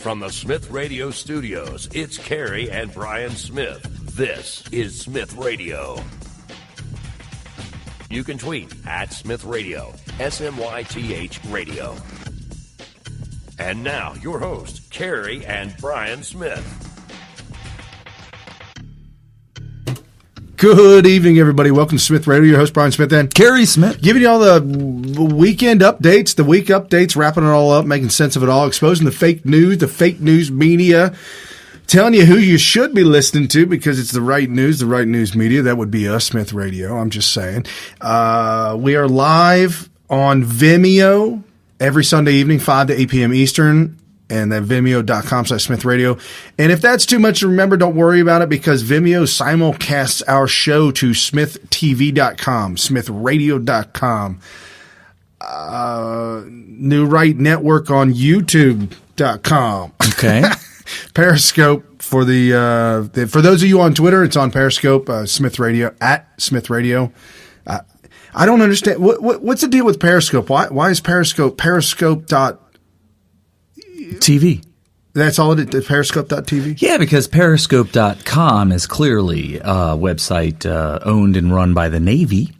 From the Smith Radio Studios, it's Carrie and Brian Smith. This is Smith Radio. You can tweet at Smith Radio, SMYTH Radio. And now, your host, Carrie and Brian Smith. Good evening, everybody. Welcome to Smith Radio. Your host, Brian Smith and Carrie Smith. Giving you all the weekend updates, the week updates, wrapping it all up, making sense of it all, exposing the fake news media, telling you who you should be listening to because it's the right news media. That would be us, Smith Radio. I'm just saying. We are live on Vimeo every Sunday evening, 5 to 8 p.m. Eastern. And then Vimeo.com/Smith Radio. And if that's too much to remember, don't worry about it because Vimeo simulcasts our show to SmithTV.com, SmithRadio.com. New Right Network on YouTube.com. Okay. Periscope for for those of you on Twitter, it's on Periscope, Smith Radio, at Smith Radio. I don't understand. What's the deal with Periscope? Why is Periscope TV. That's all it is, Periscope.tv? Yeah, because Periscope.com is clearly a website owned and run by the Navy.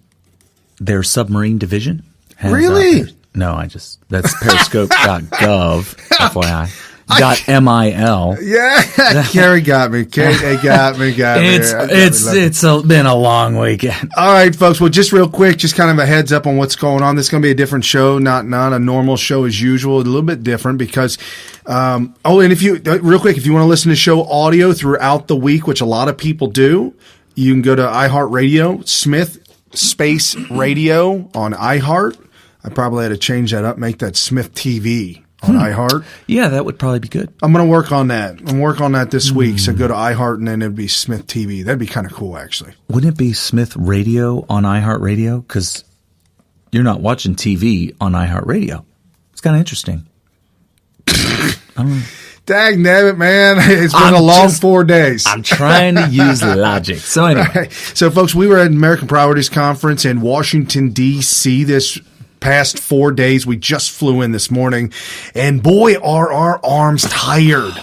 Their submarine division. Really? No, that's Periscope.gov, FYI. .mil. Yeah, Carrie got me. Carrie got me. It's been a long weekend. All right, folks. Well, just real quick, just kind of a heads up on what's going on. This is going to be a different show, not a normal show as usual. A little bit different because, and if you real quick, if you want to listen to show audio throughout the week, which a lot of people do, you can go to iHeartRadio, Smith Space Radio on iHeart. I probably had to change that up, make that Smith TV. On iHeart? Yeah, that would probably be good. I'm going to work on that. I'm working on that this week. So go to iHeart and then it'd be Smith TV. That'd be kind of cool, actually. Wouldn't it be Smith Radio on iHeart Radio? Because you're not watching TV on iHeart Radio. It's kind of interesting. I don't know. Dang it, man. It's been a long 4 days. I'm trying to use logic. So anyway. Right. So, folks, we were at American Priorities Conference in Washington, D.C. this past 4 days. We just flew in this morning, and boy, are our arms tired.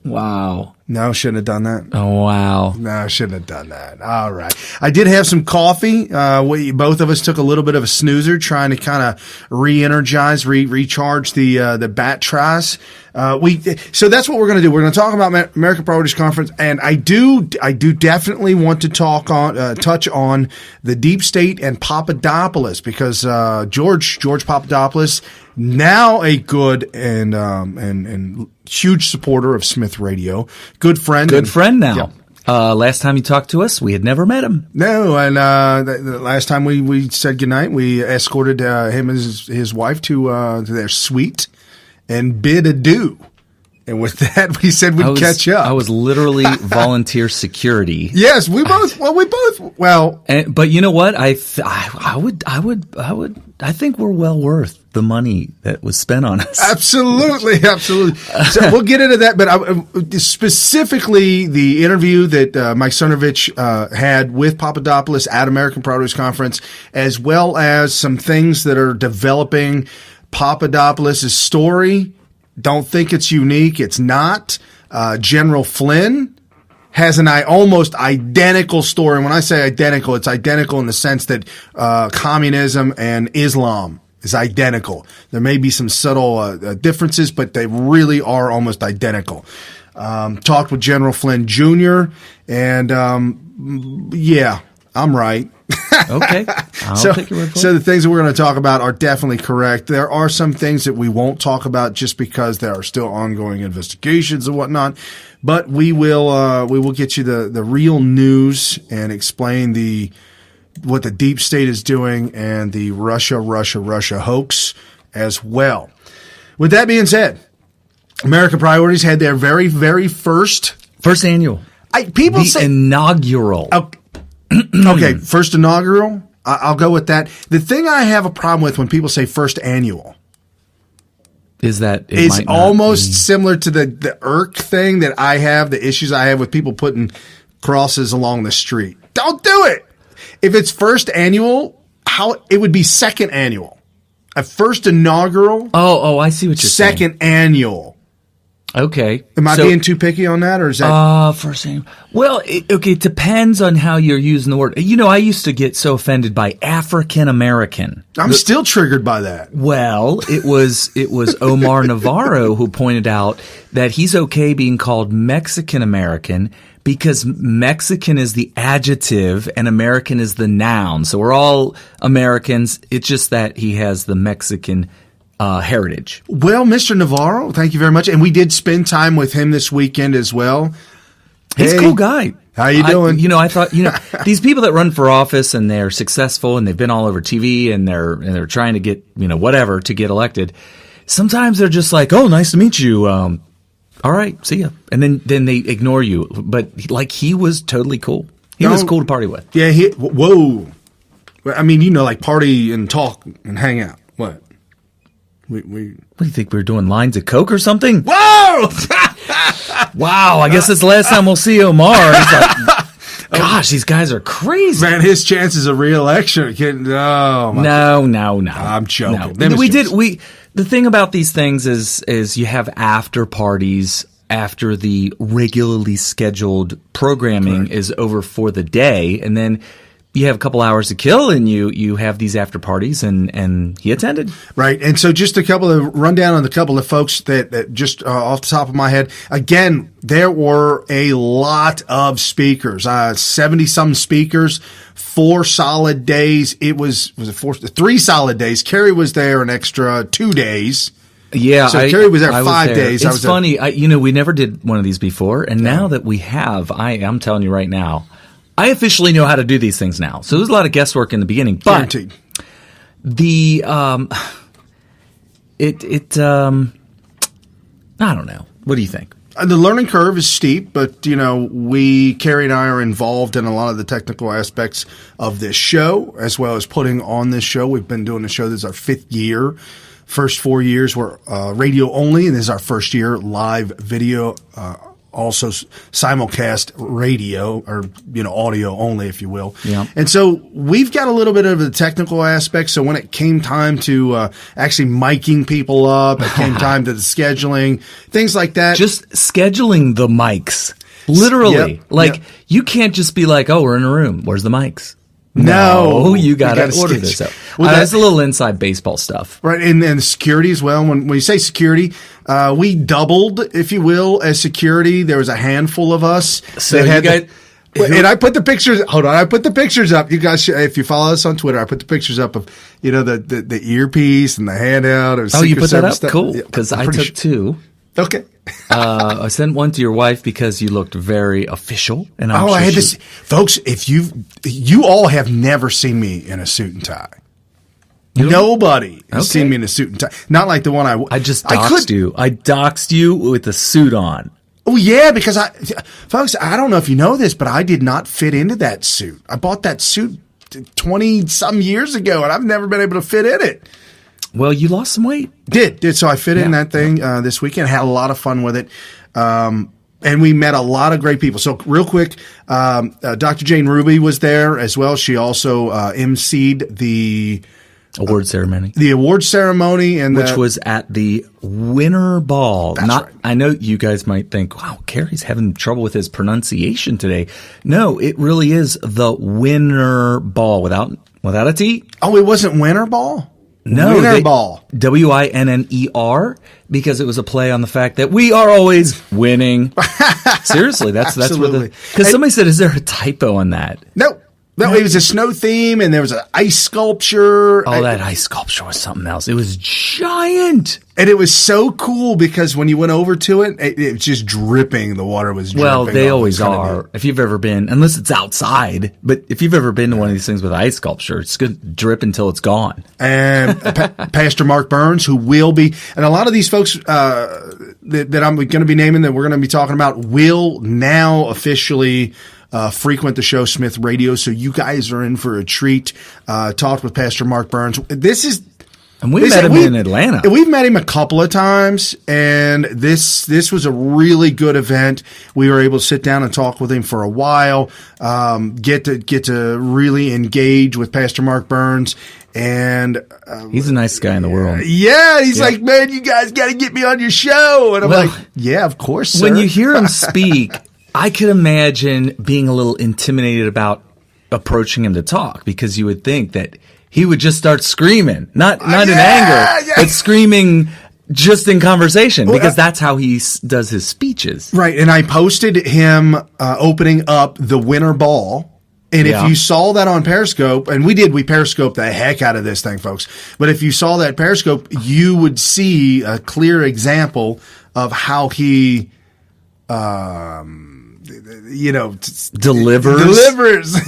Wow. No, shouldn't have done that. Oh, wow. No, shouldn't have done that. All right. I did have some coffee. Both of us took a little bit of a snoozer trying to kind of re-energize, recharge the bat tries. So that's what we're going to do. We're going to talk about American Priorities Conference, and I do definitely want to touch on the Deep State and Papadopoulos because George Papadopoulos, now a good and huge supporter of Smith Radio, good friend now. Yeah. Last time you talked to us, we had never met him. No, and the last time we said goodnight, we escorted him and his wife to their suite and bid adieu. And with that, we said we'd catch up. I was literally volunteer security. Yes, we both. But you know what? I think we're well worth the money that was spent on us. Absolutely. So we'll get into that, but specifically the interview that Mike Cernovich had with Papadopoulos at American Priorities Conference, as well as some things that are developing Papadopoulos' story. Don't think it's unique. It's not. General Flynn has an almost identical story. When I say identical, it's identical in the sense that communism and Islam is identical. There may be some subtle differences, but they really are almost identical. Talked with General Flynn Jr., and yeah, I'm right. Okay. I'll take your word for it. So the things that we're going to talk about are definitely correct. There are some things that we won't talk about just because there are still ongoing investigations and whatnot. But we will get you the real news and explain what the deep state is doing and the Russia hoax as well. With that being said, American Priorities had their very, very first annual. Inaugural. Okay, first inaugural. I'll go with that. The thing I have a problem with when people say first annual is that it's almost similar to the irk thing that I have, the issues I have with people putting crosses along the street. Don't do it. If it's first annual, it would be second annual. A first inaugural. Oh, I see what you're saying. Second annual. Okay. Am I being too picky on that, or is that? First name. Well, it depends on how you're using the word. I used to get so offended by African American. I'm still triggered by that. Well, it was Omar Navarro who pointed out that he's okay being called Mexican American because Mexican is the adjective and American is the noun. So we're all Americans. It's just that he has the Mexican heritage. Well, Mr. Navarro, thank you very much. And we did spend time with him this weekend as well. He's a cool guy. How you doing? I thought, these people that run for office and they're successful and they've been all over TV and they're trying to get, whatever to get elected. Sometimes they're just like, oh, nice to meet you. All right, see ya. And then they ignore you. But he was totally cool. He was cool to party with. Yeah. Whoa. I mean, like party and talk and hang out. What? What do you think we were doing? Lines of coke or something? Whoa! Wow, I guess it's the last time we'll see Omar. He's like, gosh, these guys are crazy. Man, his chances of re-election. No. I'm joking. No. The thing about these things is you have after parties after the regularly scheduled programming is over for the day, and then you have a couple hours to kill, and you have these after parties, and he attended. Right. And so just a couple of rundown on the couple of folks that just off the top of my head. Again, there were a lot of speakers, 70-some speakers, 4 solid days. It was it 4? 3 solid days. Kerry was there an extra 2 days. Yeah. So Kerry was there 5 days. It's funny. We never did one of these before, and now that we have, I'm telling you right now, I officially know how to do these things now. So there's a lot of guesswork in the beginning, but guaranteed. I don't know. What do you think? The learning curve is steep, but Kerry and I are involved in a lot of the technical aspects of this show, as well as putting on this show. We've been doing the show. This is our 5th year. First 4 years were radio only, and this is our first year live video. Also simulcast radio or, audio only, if you will. Yeah. And so we've got a little bit of the technical aspects. So when it came time to actually miking people up, it came time to the scheduling, things like that. Just scheduling the mics. Literally. Yep. You can't just be like, oh, we're in a room. Where's the mics? No, you got to order this up. Well, that's a little inside baseball stuff. Right, and security as well. When you say security, we doubled, if you will, as security. There was a handful of us. So and I put the pictures. Hold on, I put the pictures up. You guys, if you follow us on Twitter, I put the pictures up of the earpiece and the handout. You put that up? Stuff. Cool, because I took 2. Okay. I sent one to your wife because you looked very official. And I had this, folks. If you all have never seen me in a suit and tie. Nobody has seen me in a suit and tie. Not like the one I just doxed you. I doxed you with the suit on. Oh yeah, because folks, I don't know if you know this, but I did not fit into that suit. I bought that suit 20-some years ago, and I've never been able to fit in it. Well, you lost some weight. Did. So I fit in that thing this weekend. Had a lot of fun with it. And we met a lot of great people. So real quick, Dr. Jane Ruby was there as well. She also emceed the award ceremony. The award ceremony, which was at the Winter Ball. That's right. I know you guys might think, wow, Kerry's having trouble with his pronunciation today. No, it really is the Winter Ball without a T. Oh, it wasn't Winter Ball? No, Winter Ball. WINNER, because it was a play on the fact that we are always winning. Seriously, that's what because somebody said, is there a typo on that? No, it was a snow theme, and there was an ice sculpture. Oh, that ice sculpture was something else. It was giant. And it was so cool because when you went over to it, it was just dripping. The water was dripping. Well, they always are. If you've ever been, unless it's outside, but if you've ever been to one of these things with ice sculpture, it's going to drip until it's gone. And Pastor Mark Burns, who will be, and a lot of these folks that I'm going to be naming that we're going to be talking about will now officially frequent the show Smith Radio. So you guys are in for a treat. Talked with Pastor Mark Burns. And we met him in Atlanta. We've met him a couple of times, and this was a really good event. We were able to sit down and talk with him for a while, get to really engage with Pastor Mark Burns. And he's the nicest guy in the world. Yeah, he's like, man, you guys got to get me on your show. And I'm like, yeah, of course, sir. When you hear him speak, I could imagine being a little intimidated about approaching him to talk, because you would think that he would just start screaming, not in anger, but screaming just in conversation, because that's how he does his speeches. Right. And I posted him opening up the winter ball. And if you saw that on Periscope, and we Periscoped the heck out of this thing, folks. But if you saw that Periscope, you would see a clear example of how he, delivers.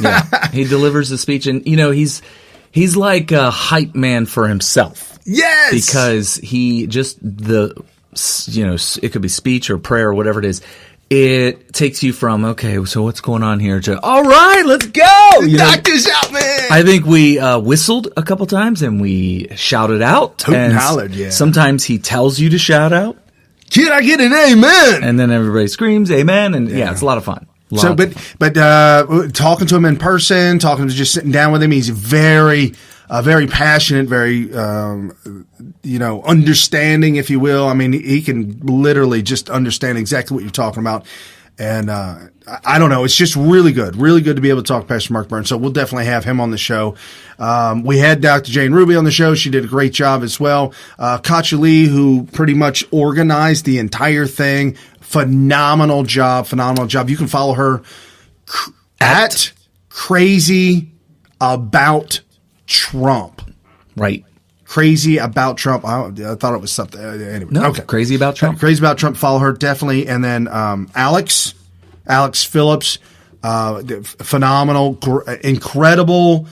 Yeah. He delivers the speech, and he's like a hype man for himself. Yes, because he just it could be speech or prayer or whatever it is. It takes you from, okay, so what's going on here, to, all right, let's go. Knock this out, man. I think we whistled a couple times and we shouted out. Hoot and hollered, yeah. Sometimes he tells you to shout out. Can I get an amen? And then everybody screams amen, and it's a lot of fun. But talking to him in person, talking to just sitting down with him, he's very passionate, very understanding, if you will. I mean, he can literally just understand exactly what you're talking about. And I don't know, it's just really good to be able to talk to Pastor Mark Burns. So we'll definitely have him on the show. We had Dr. Jane Ruby on the show. She did a great job as well. Katja Lee, who pretty much organized the entire thing. Phenomenal job. You can follow her at Crazy About Trump. Right. Crazy About Trump. I thought it was something. Anyway. No, okay. Crazy About Trump. Crazy About Trump. Follow her, definitely. And then Alex Phillips. Phenomenal. Incredible.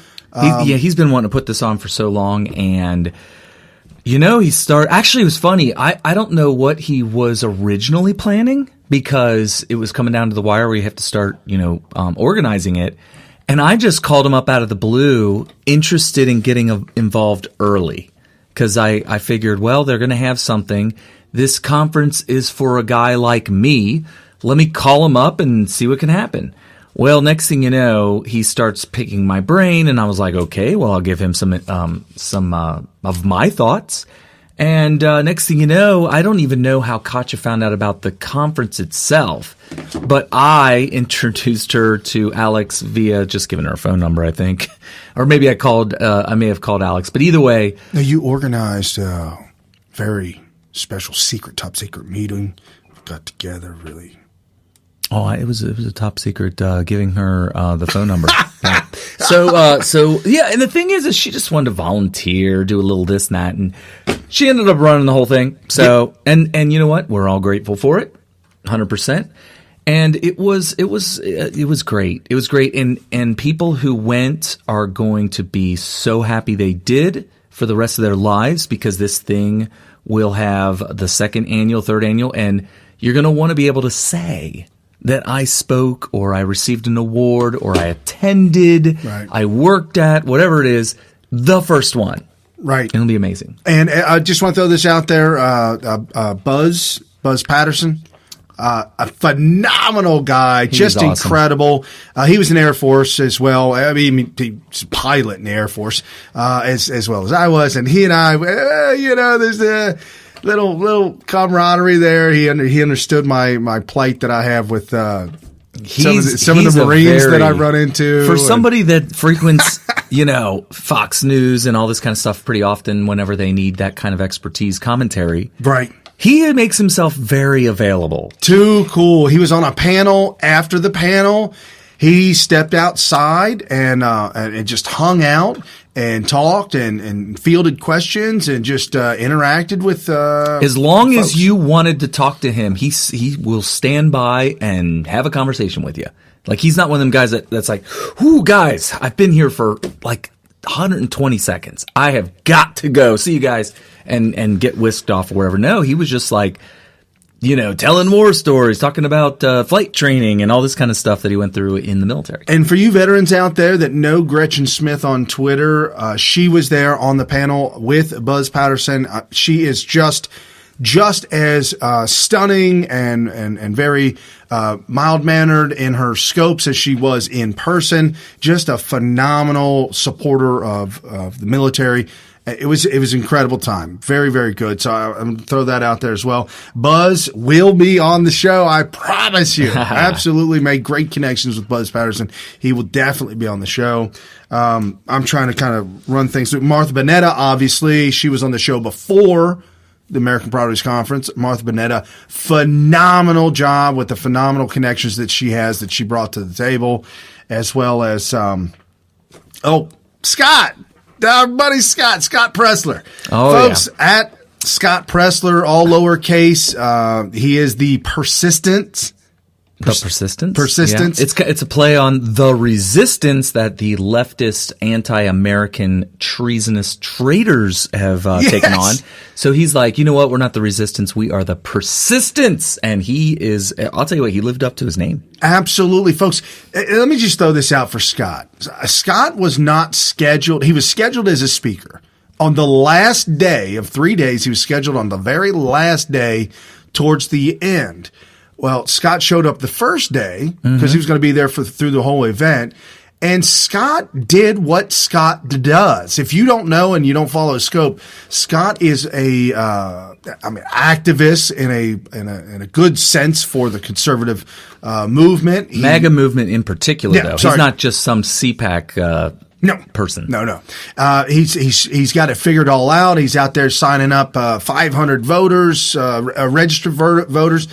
He's been wanting to put this on for so long, and actually, it was funny. I don't know what he was originally planning, because it was coming down to the wire where you have to start, organizing it. And I just called him up out of the blue, interested in getting involved early, because I figured, well, they're going to have something. This conference is for a guy like me. Let me call him up and see what can happen. Well, next thing you know, he starts picking my brain, and I was like, okay, well, I'll give him some of my thoughts. And next thing you know, I don't even know how Katja found out about the conference itself, but I introduced her to Alex via just giving her a phone number, I think. Or maybe I may have called Alex, but either way. Now, you organized a very special top secret meeting. We got together, really. Oh, it was a top secret, giving her the phone number. Yeah. So and the thing is she just wanted to volunteer, do a little this and that, and she ended up running the whole thing. So, and you know what? We're all grateful for it, 100%. And it was great. It was great, and people who went are going to be so happy they did for the rest of their lives, because this thing will have the second annual, third annual, and you're going to want to be able to say that I spoke, or I received an award, or I attended, right. I worked at, whatever it is, the first one. Right. It'll be amazing. And I just want to throw this out there. Buzz Patterson, a phenomenal guy, just awesome. Incredible. He was in the Air Force as well. I mean, he's a pilot in the Air Force, as well as I was. And he and I, there's a little camaraderie there. He understood my plight that I have with some of the Marines that I run into. For somebody that frequents, Fox News and all this kind of stuff pretty often whenever they need that kind of expertise commentary. Right. He makes himself very available. Too cool. He was on a panel. After the panel, he stepped outside and just hung out and talked and fielded questions and just interacted with as long folks. As you wanted to talk to him, he will stand by and have a conversation with you. Like, he's not one of them guys that's like, "Ooh, guys, I've been here for like 120 seconds. I have got to go. See you guys," and get whisked off or wherever. No, he was just like, telling war stories, talking about flight training and all this kind of stuff that he went through in the military. And for you veterans out there that know Gretchen Smith on Twitter, she was there on the panel with Buzz Patterson. She is just as stunning and very mild-mannered in her scopes as she was in person. Just a phenomenal supporter of the military. It was an incredible time. Very, very good. So I'm going to throw that out there as well. Buzz will be on the show. I promise you. Absolutely made great connections with Buzz Patterson. He will definitely be on the show. I'm trying to kind of run things through. Martha Bonetta, obviously, she was on the show before the American Produce Conference. Martha Bonetta, phenomenal job with the phenomenal connections that she has that she brought to the table, as well as, Scott. Our buddy Scott Pressler. Folks, at Scott Pressler, all lowercase. He is the Persistence. Persistence. Yeah. It's a play on the resistance that the leftist anti-American treasonous traitors have taken on. So he's like, you know what? We're not the resistance. We are the persistence. And he is, I'll tell you what, he lived up to his name. Absolutely, folks. Let me just throw this out for Scott. Scott was not scheduled. He was scheduled as a speaker. On the last day of 3 days, he was scheduled on the very last day towards the end. Well, Scott showed up the first day because he was going to be there through the whole event. And Scott did what Scott does. If you don't know and you don't follow his scope, Scott is activist in a good sense for the conservative movement. MAGA movement in particular, though. Sorry. He's not just some CPAC person. No. He's got it figured all out. He's out there signing up 500 voters, registered voters.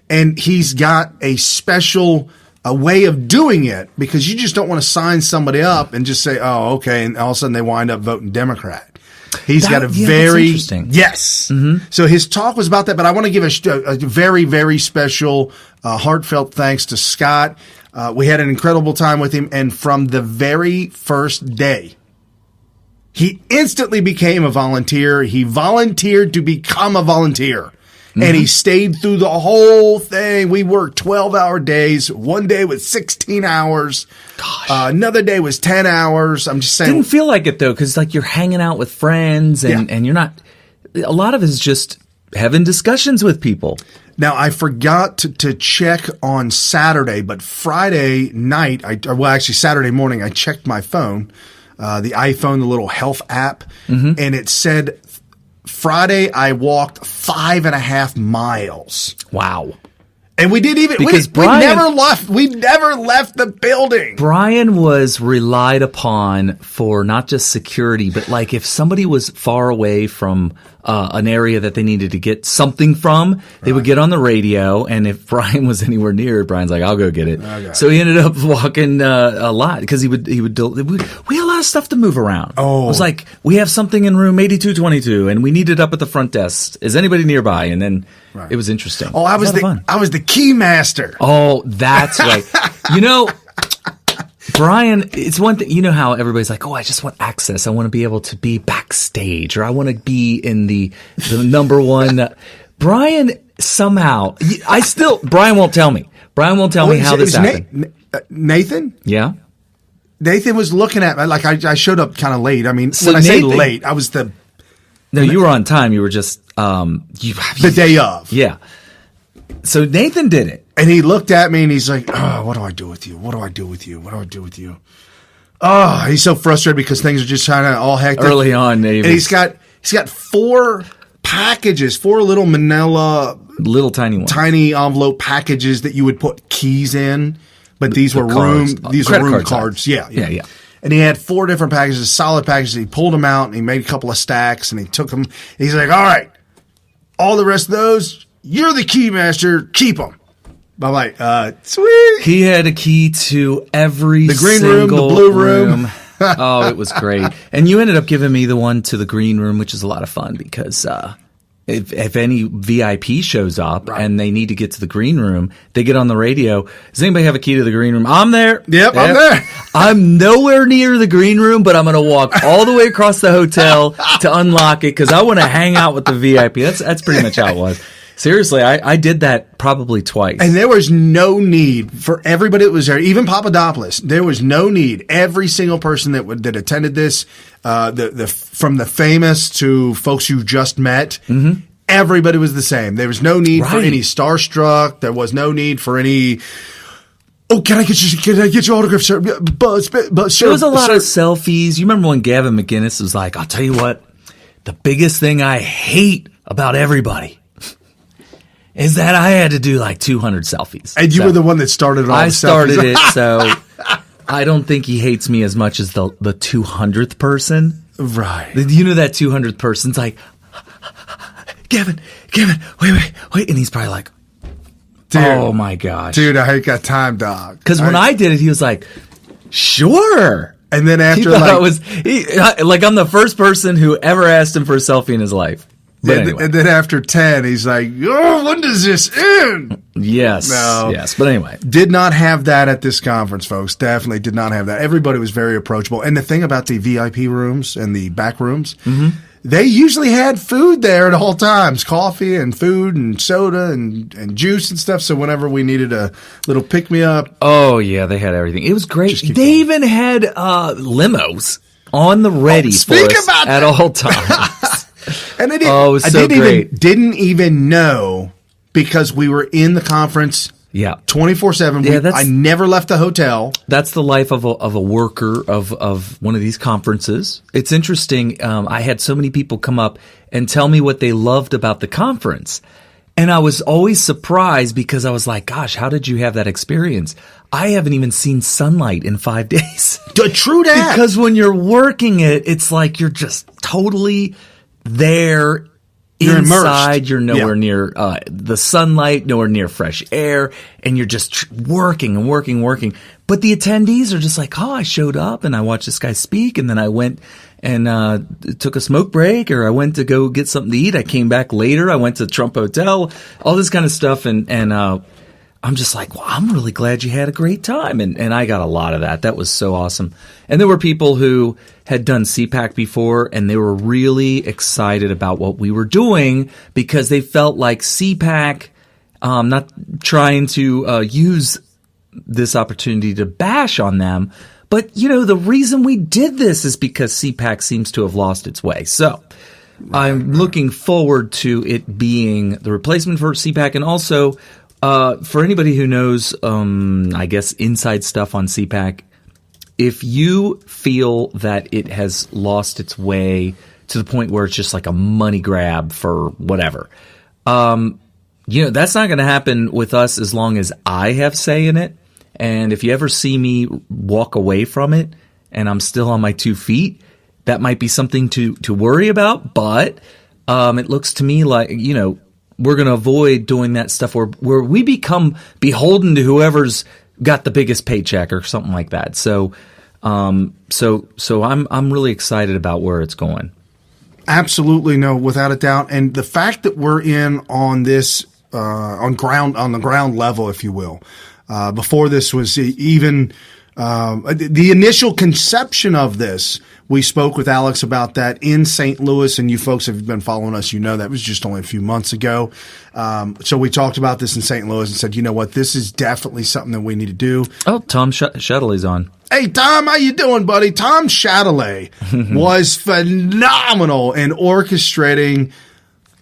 And he's got a special way of doing it because you just don't want to sign somebody up and just say, oh, okay, and all of a sudden they wind up voting Democrat. He's got a very – interesting. Yes. Mm-hmm. So his talk was about that, but I want to give a very, very special heartfelt thanks to Scott. We had an incredible time with him, and from the very first day, he instantly became a volunteer. He volunteered to become a volunteer. And he stayed through the whole thing. We worked 12-hour days. One day was 16 hours. Gosh. Another day was 10 hours. I'm just saying. Didn't feel like it, though, because like you're hanging out with friends and you're not – a lot of it is just having discussions with people. Now, I forgot to check on Saturday, but Friday night Saturday morning, I checked my phone, the iPhone, the little health app, and it said – Friday, I walked 5.5 miles. Wow. And we didn't even, because we never left the building. Brian was relied upon for not just security, but like if somebody was far away from an area that they needed to get something from, they would get on the radio. And if Brian was anywhere near, Brian's like, I'll go get it. Okay. So he ended up walking a lot because we had a lot of stuff to move around. Oh. It was like, we have something in room 8222 and we need it up at the front desk. Is anybody nearby? And then it was interesting. Oh, I was the key master. Oh, that's right. Brian, it's one thing, you know how everybody's like, oh, I just want access. I want to be able to be backstage or I want to be in the number one. Brian, somehow, Brian won't tell me. Brian won't tell me how this happened. Nathan? Yeah. Nathan was looking at me, like I showed up kind of late. I mean, so when I say late, I was No, you were on time. You were just the day of. Yeah. So Nathan did it. And he looked at me and he's like, oh, what do I do with you? What do I do with you? What do I do with you? Oh, he's so frustrated because things are just kind of all hectic. Early on, Nathan. And he's got 4 packages, 4 little manila. Little tiny ones. Tiny envelope packages that you would put keys in. But these were room cards. Yeah. And he had 4 different packages, solid packages. He pulled them out and he made a couple of stacks and he took them. He's like, all right, all the rest of those, you're the key master. Keep them. I'm like, sweet. He had a key to every the green room, the blue room. Oh, it was great. And you ended up giving me the one to the green room, which is a lot of fun because if any VIP shows up and they need to get to the green room, they get on the radio. Does anybody have a key to the green room? I'm there. Yep. I'm there. I'm nowhere near the green room, but I'm going to walk all the way across the hotel to unlock it because I want to hang out with the VIP. That's pretty much how it was. Seriously, I did that probably twice. And there was no need for everybody that was there, even Papadopoulos. There was no need. Every single person that attended this, from the famous to folks you just met, everybody was the same. There was no need for any starstruck. There was no need for any. Oh, can I get your autograph, sir? Buzz, sir. There was a lot of selfies. You remember when Gavin McInnes was like, "I'll tell you what, the biggest thing I hate about everybody is that I had to do like 200 selfies." And you were the one that started all the selfies. I started it, so I don't think he hates me as much as the 200th person. Right. You know that 200th person's like, Gavin, wait. And he's probably like, dude, oh my gosh. Dude, I ain't got time, dog. Because when I did it, he was like, sure. And then after like I'm the first person who ever asked him for a selfie in his life. But anyway. And then after 10, he's like, oh, when does this end? Yes. No. Yes. But anyway. Did not have that at this conference, folks. Definitely did not have that. Everybody was very approachable. And the thing about the VIP rooms and the back rooms, they usually had food there at all times. Coffee and food and soda and juice and stuff. So whenever we needed a little pick-me-up. Oh, yeah. They had everything. It was great. They even had limos on the ready for us at all times. And I didn't even know, because we were in the conference 24/7. Yeah, I never left the hotel. That's the life of a worker of one of these conferences. It's interesting. I had so many people come up and tell me what they loved about the conference. And I was always surprised, because I was like, gosh, how did you have that experience? I haven't even seen sunlight in 5 days. True that. Because when you're working it, it's like you're just totally there. You're inside, immersed. You're nowhere near the sunlight, nowhere near fresh air, and you're just working and working. But the attendees are just like, oh, I showed up and I watched this guy speak, and then I went and took a smoke break, or I went to go get something to eat. I came back later. I went to Trump Hotel, all this kind of stuff, and I'm just like, well, I'm really glad you had a great time. And I got a lot of that. That was so awesome. And there were people who had done CPAC before, and they were really excited about what we were doing, because they felt like CPAC, not trying to use this opportunity to bash on them, but, the reason we did this is because CPAC seems to have lost its way. So I'm looking forward to it being the replacement for CPAC, and also for anybody who knows, I guess, inside stuff on CPAC, if you feel that it has lost its way to the point where it's just like a money grab for whatever, that's not going to happen with us as long as I have say in it. And if you ever see me walk away from it and I'm still on my 2 feet, that might be something to worry about. But it looks to me like, we're going to avoid doing that stuff where we become beholden to whoever's got the biggest paycheck or something like that. So I'm really excited about where it's going. Absolutely, no, without a doubt. And the fact that we're in on this on the ground level, if you will, before this was even the initial conception of this. We spoke with Alex about that in St. Louis, and you folks have been following us. That was just only a few months ago. So we talked about this in St. Louis and said, you know what, this is definitely something that we need to do. Oh, Tom Shadley's on. Hey, Tom, how you doing, buddy? Tom Shadley was phenomenal in orchestrating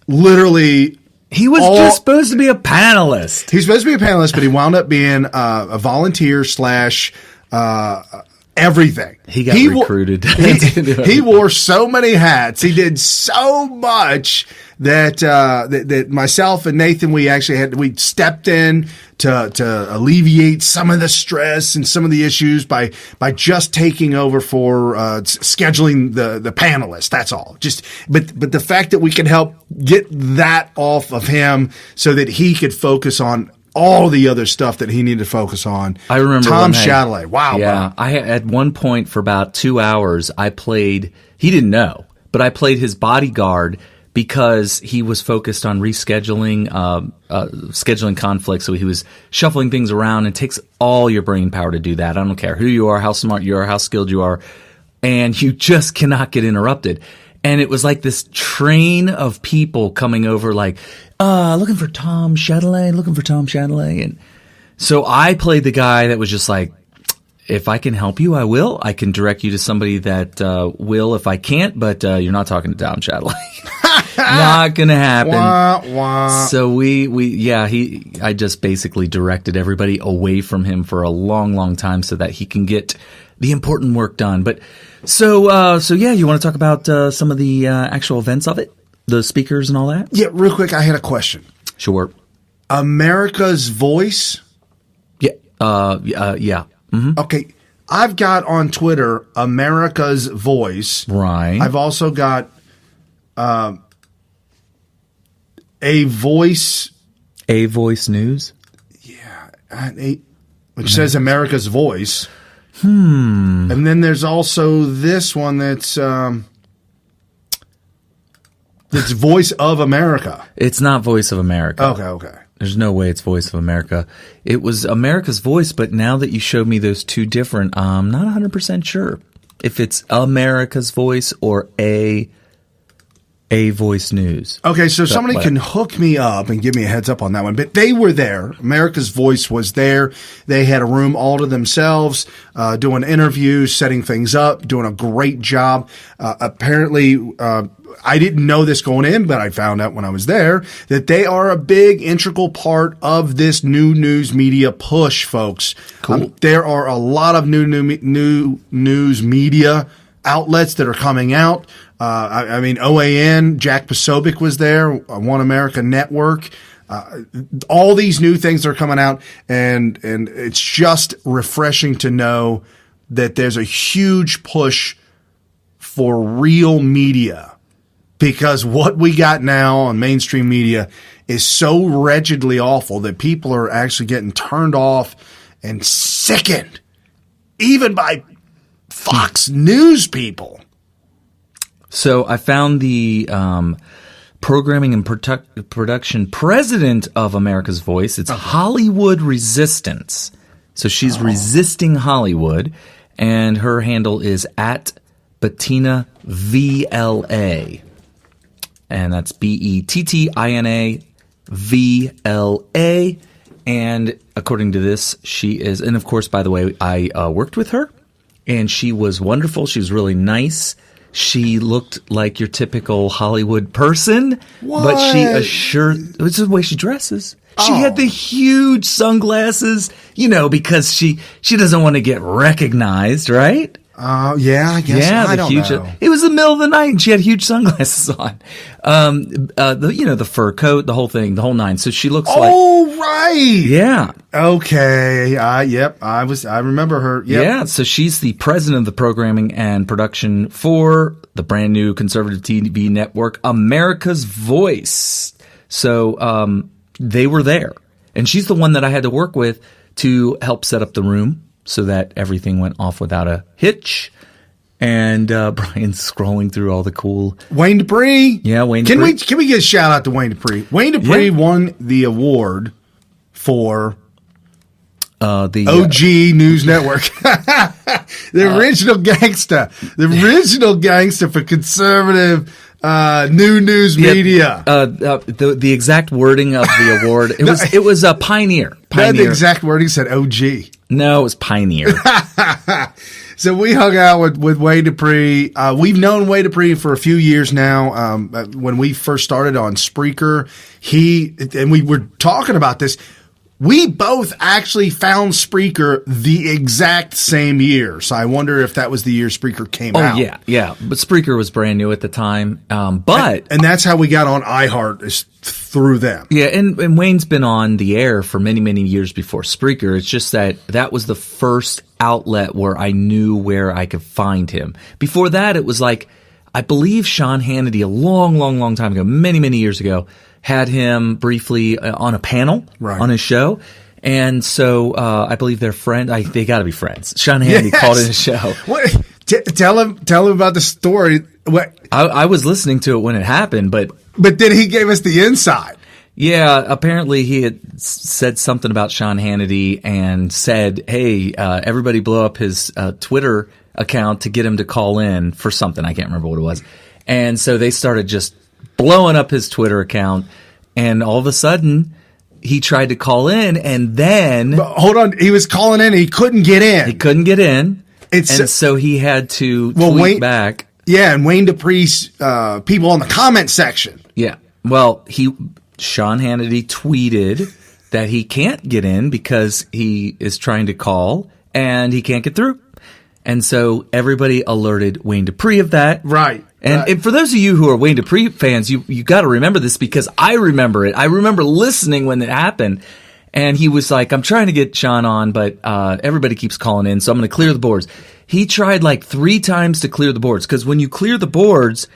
literally. He was just supposed to be a panelist. He's supposed to be a panelist, but he wound up being a volunteer / everything. He got recruited. He wore so many hats. He did so much that myself and Nathan, we stepped in to alleviate some of the stress and some of the issues by just taking over for scheduling the panelists. That's all. But the fact that we could help get that off of him so that he could focus on all the other stuff that he needed to focus on. I remember Tom Shadley. Wow. Yeah. I had, at one point for about 2 hours, he didn't know, but I played his bodyguard because he was focused on rescheduling, scheduling conflicts. So he was shuffling things around. It takes all your brain power to do that. I don't care who you are, how smart you are, how skilled you are. And you just cannot get interrupted. And it was like this train of people coming over like, Looking for Tom Chatelet. And so I played the guy that was just like, if I can help you, I will. I can direct you to somebody that will if I can't, but you're not talking to Tom Chatelet. Not gonna happen. Wah, wah. So I just basically directed everybody away from him for a long, long time so that he can get the important work done. But so you want to talk about some of the actual events of it, the speakers and all that? Yeah, real quick, I had a question. Sure. America's Voice. Yeah. Yeah. Mm-hmm. Okay, I've got on Twitter America's Voice. Right. I've also got A Voice News. Yeah, which says America's Voice. And then there's also this one that's Voice of America. It's not Voice of America. Okay. There's no way it's Voice of America. It was America's Voice, but now that you showed me those two different, I'm not 100% sure if it's America's Voice or A Voice News. Okay, so somebody can hook me up and give me a heads up on that one. But they were there. America's Voice was there. They had a room all to themselves, doing interviews, setting things up, doing a great job. Apparently, I didn't know this going in, but I found out when I was there that they are a big integral part of this new news media push, folks. Cool. There are a lot of new news media outlets that are coming out. I mean, OAN, Jack Posobiec was there, One America Network. All these new things are coming out, and it's just refreshing to know that there's a huge push for real media, because what we got now on mainstream media is so wretchedly awful that people are actually getting turned off and sickened, even by Fox News people. So I found the programming and production president of America's Voice. It's Hollywood Resistance. So she's resisting Hollywood, and her handle is at Bettina VLA. And that's BETTINA VLA. And according to this, she is, and of course, by the way, I worked with her, and she was wonderful. She was really nice. She looked like your typical Hollywood person, but she assured, it's the way she dresses. She had the huge sunglasses, because she doesn't want to get recognized, right? Yeah, I guess. Yeah, I don't know. It was the middle of the night, and she had huge sunglasses on. The fur coat, the whole thing, the whole nine. So she looks like. Oh, right. Yeah. Okay. Yep. I remember her. Yep. Yeah. So she's the president of the programming and production for the brand new conservative TV network, America's Voice. So they were there, and she's the one that I had to work with to help set up the room, so that everything went off without a hitch. And Brian's scrolling through all the cool Wayne Dupree. Yeah, Wayne Dupree. Can we get a shout out to Wayne Dupree? Wayne Dupree won the award for the OG News Network. The original gangsta. The original gangsta for conservative new news media. The exact wording of the award, it was a pioneer. The exact wording said OG. No, it was pioneer. So we hung out with Wayne Dupree. We've known Wayne Dupree for a few years now. When we first started on Spreaker, and we were talking about this. We both actually found Spreaker the exact same year. So I wonder if that was the year Spreaker came out. Oh, yeah. But Spreaker was brand new at the time. And that's how we got on iHeart, is through them. Yeah, and Wayne's been on the air for many, many years before Spreaker. It's just that was the first outlet where I knew where I could find him. Before that, it was like, I believe Sean Hannity a long, long, long time ago, many, many years ago, had him briefly on a panel on his show. And so I believe they're friends. They got to be friends. Sean Hannity called it a show. What? Tell him about the story. What? I was listening to it when it happened, but then he gave us the inside. Yeah, apparently he had said something about Sean Hannity and said, hey, everybody blow up his Twitter account to get him to call in for something. I can't remember what it was. And so they started just blowing up his Twitter account. And all of a sudden, he tried to call in, and then... But hold on. He was calling in, and he couldn't get in. He couldn't get in, and so he had to tweet back. Yeah, and Wayne Dupree's people in the comment section. Yeah. Well, Sean Hannity tweeted that he can't get in because he is trying to call, and he can't get through. And so everybody alerted Wayne Dupree of that. Right. And for those of you who are Wayne Dupree fans, you got to remember this because I remember it. I remember listening when it happened. And he was like, I'm trying to get Sean on, but everybody keeps calling in, so I'm going to clear the boards. He tried like 3 times to clear the boards because when you clear the boards,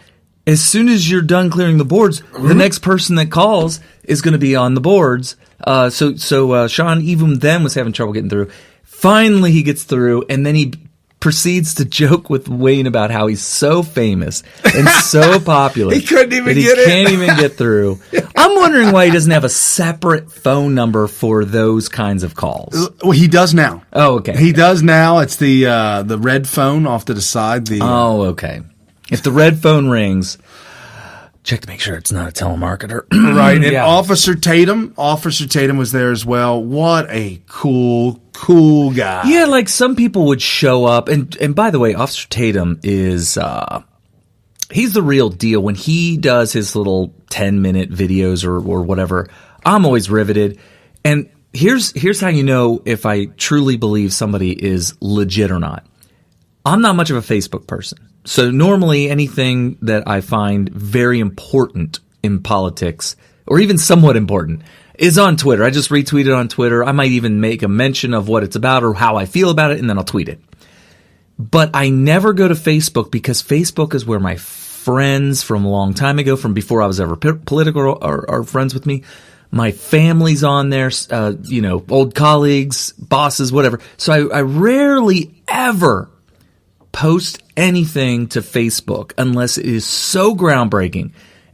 as soon as you're done clearing the boards, the next person that calls is going to be on the boards. So Sean even then was having trouble getting through. Finally, he gets through, and then he proceeds to joke with Wayne about how he's so famous and so popular. He couldn't even get in. He can't even get through. I'm wondering why he doesn't have a separate phone number for those kinds of calls. Well, he does now. Oh, okay. He does now. It's the red phone off to the side. Oh, okay. If the red phone rings, check to make sure it's not a telemarketer. Right. And Officer Tatum was there as well. What a cool guy. Yeah, like some people would show up. And by the way, Officer Tatum is, he's the real deal. When he does his little 10-minute videos or whatever, I'm always riveted. And here's how you know if I truly believe somebody is legit or not. I'm not much of a Facebook person. So normally anything that I find very important in politics, or even somewhat important, is on Twitter. I just retweet it on Twitter. I might even make a mention of what it's about or how I feel about it, and then I'll tweet it. But I never go to Facebook because Facebook is where my friends from a long time ago, from before I was ever political, are friends with me. My family's on there, old colleagues, bosses, whatever. So I rarely ever post anything to Facebook unless it is so groundbreaking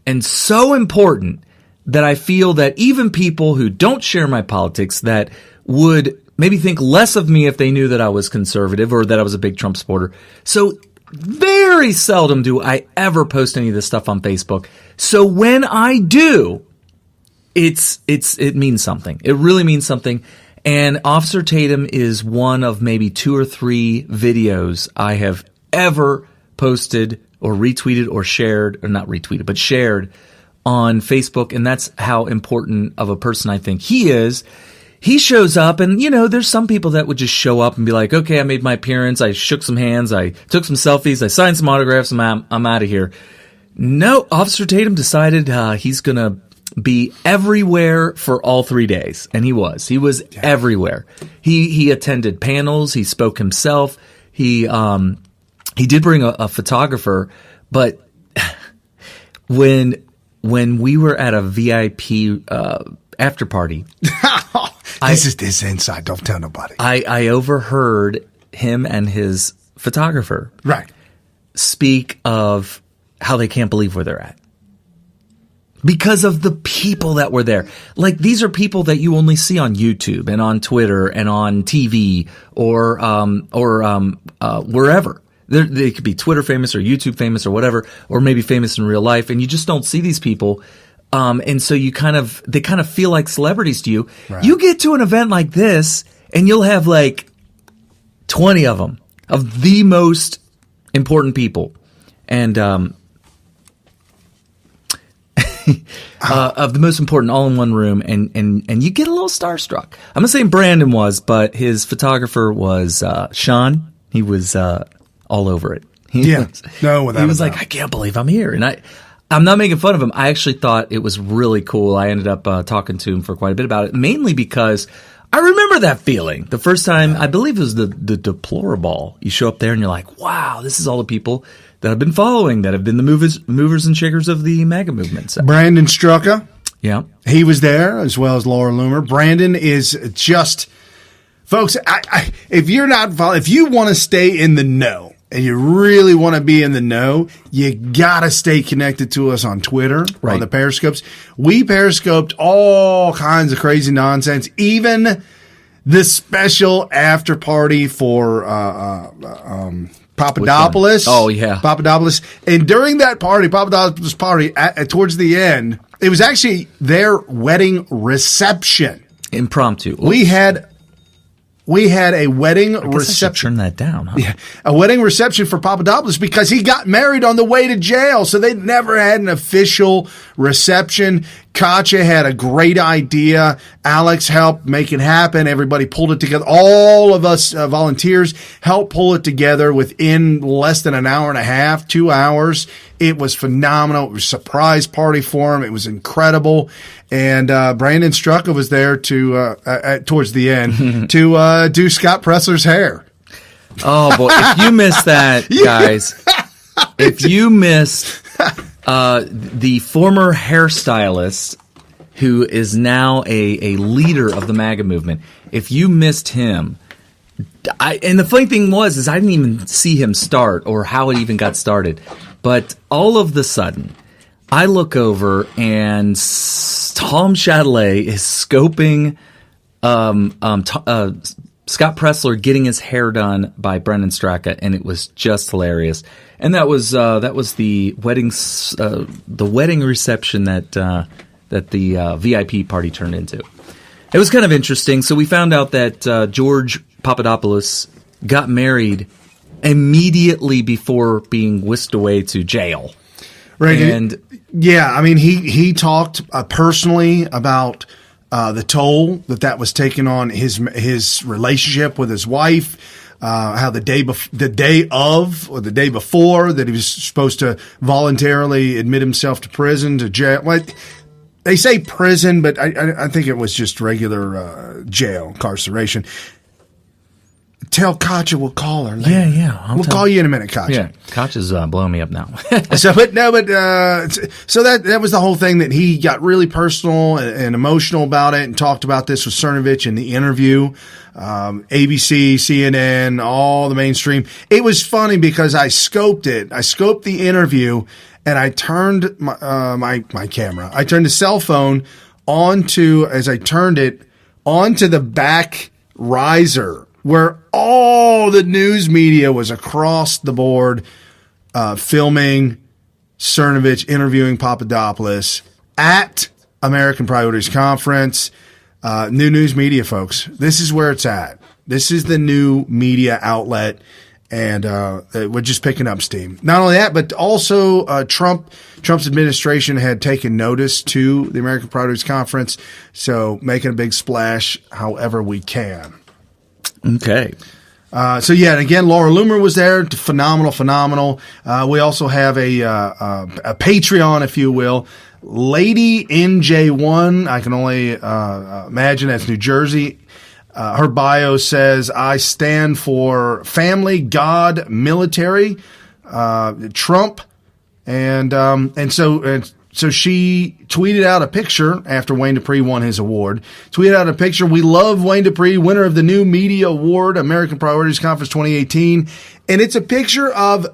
and so important that I feel that even people who don't share my politics that would maybe think less of me if they knew that I was conservative or that I was a big Trump supporter. So very seldom do I ever post any of this stuff on Facebook. So when I do, it means something. It really means something. And Officer Tatum is one of maybe 2 or 3 videos I have ever posted or retweeted or shared, or not retweeted, but shared on Facebook. And that's how important of a person I think he is. He shows up and, there's some people that would just show up and be like, okay, I made my appearance. I shook some hands. I took some selfies. I signed some autographs. I'm out of here. No, Officer Tatum decided he's going to be everywhere for all 3 days. And he was everywhere. He attended panels. He spoke himself. He did bring a photographer, but when we were at a VIP, after party, this is inside. Don't tell nobody. I overheard him and his photographer speak of how they can't believe where they're at. Because of the people that were there. Like, these are people that you only see on YouTube and on Twitter and on TV or wherever. They could be Twitter famous or YouTube famous or whatever, or maybe famous in real life, and you just don't see these people. And so they kind of feel like celebrities to you. Right. You get to an event like this, and you'll have like 20 of them, of the most important people. And of the most important, all in one room, and you get a little starstruck. I'm not saying Brandon was, but his photographer was Sean. He was all over it. He was like, I can't believe I'm here, and I'm not making fun of him. I actually thought it was really cool. I ended up talking to him for quite a bit about it, mainly because I remember that feeling. The first time, I believe it was the Deplorable. You show up there and you're like, wow, this is all the people that I've been following, that have been the movers and shakers of the MAGA movement. So. Brandon Straka. Yeah. He was there, as well as Laura Loomer. Brandon is just, folks, if you want to stay in the know, and you really want to be in the know, you got to stay connected to us on Twitter, on the Periscopes. We Periscoped all kinds of crazy nonsense, even the special after party for Papadopoulos. Oh, yeah. Papadopoulos. And during that party, Papadopoulos party, towards the end, It was actually their wedding reception. Impromptu. We had a wedding reception. Turn that down, huh? Yeah, a wedding reception for Papadopoulos because he got married on the way to jail. So they never had an official reception. Katya had a great idea. Alex helped make it happen. Everybody pulled it together. All of us volunteers helped pull it together within less than an hour and a half, 2 hours. It was phenomenal. It was a surprise party for him. It was incredible. And Brandon Strucker was there to towards the end to do Scott Pressler's hair. Oh boy! If you missed that, guys, if you missed the former hairstylist who is now a leader of the MAGA movement, if you missed him, and the funny thing was I didn't even see him start or how it even got started, but all of the sudden, I look over and Tom Chatelet is scoping Scott Pressler getting his hair done by Brendan Straka, and it was just hilarious. And that was the wedding reception that the VIP party turned into. It was kind of interesting. So we found out that George Papadopoulos got married immediately before being whisked away to jail. Right. And yeah, I mean, he talked personally about the toll that was taking on his relationship with his wife. How the day before that he was supposed to voluntarily admit himself to prison, to jail. Like, they say prison, but I think it was just regular jail, incarceration. Tell Katya we'll call her later. Yeah. We'll call you in a minute, Katya. Yeah, Katya's blowing me up now. So that was the whole thing, that he got really personal and emotional about it and talked about this with Cernovich in the interview. ABC, CNN, all the mainstream. It was funny because I scoped it. I scoped the interview and I turned my camera. I turned the cell phone onto the back riser, where all the news media was across the board filming Cernovich interviewing Papadopoulos at American Priorities Conference. New news media, folks. This is where it's at. This is the new media outlet, and we're just picking up steam. Not only that, but also Trump's administration had taken notice to the American Priorities Conference, so making a big splash however we can. Okay. So yeah, and again, Laura Loomer was there. Phenomenal. We also have a Patreon, if you will, Lady NJ1. I can only imagine that's New Jersey. Her bio says, "I stand for family, God, military, Trump," and so she tweeted out a picture after Wayne Dupree won his award. Tweeted out a picture. "We love Wayne Dupree, winner of the New Media Award, American Priorities Conference 2018. And it's a picture of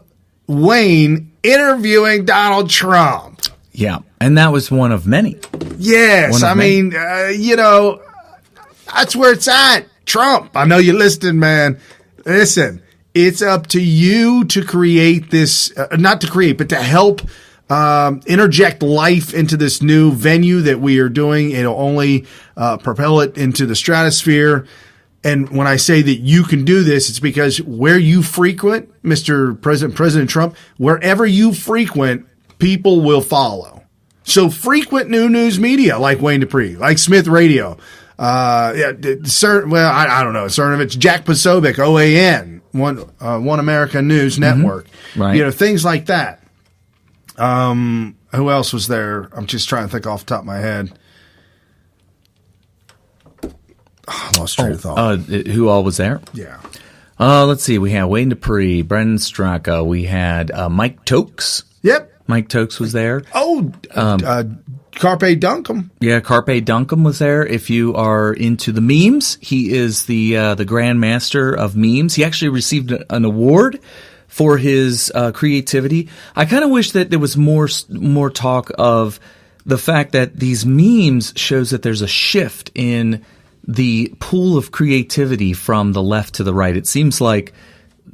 Wayne interviewing Donald Trump. Yeah, and that was one of many. Yes, I mean, that's where it's at. Trump, I know you're listening, man. Listen, it's up to you to create this, not to create, but to help interject life into this new venue that we are doing. It'll only propel it into the stratosphere. And when I say that you can do this, it's because where you frequent, Mr. President Trump, wherever you frequent, people will follow. So frequent new news media like Wayne Dupree, like Smith Radio. I don't know, Cernovich, Jack Posobiec, OAN, One America News Network. Right. Things like that. Who else was there? I'm just trying to think off the top of my head. I lost train of thought. Who all was there? Yeah. Let's see. We had Wayne Dupree, Brendan Straka. We had Mike Tokes. Yep. Mike Tokes was there. Carpe Dunkum. Yeah, Carpe Dunkum was there. If you are into the memes, he is the grand master of memes. He actually received an award for his creativity. I kind of wish that there was more talk of the fact that these memes shows that there's a shift in the pool of creativity from the left to the right. It seems like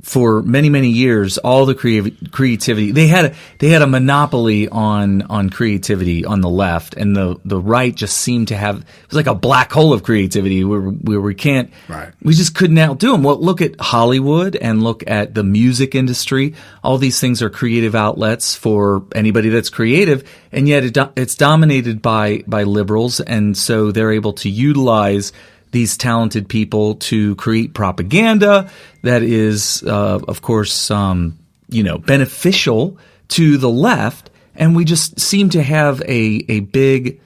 for many, many years, all the creativity, they had a monopoly on creativity on the left, and the right just seemed to have, it was like a black hole of creativity where we can't, right. We just couldn't outdo them. Well, look at Hollywood and look at the music industry. All these things are creative outlets for anybody that's creative, and yet it's dominated by liberals, and so they're able to utilize these talented people to create propaganda that is, of course, beneficial to the left. And we just seem to have a big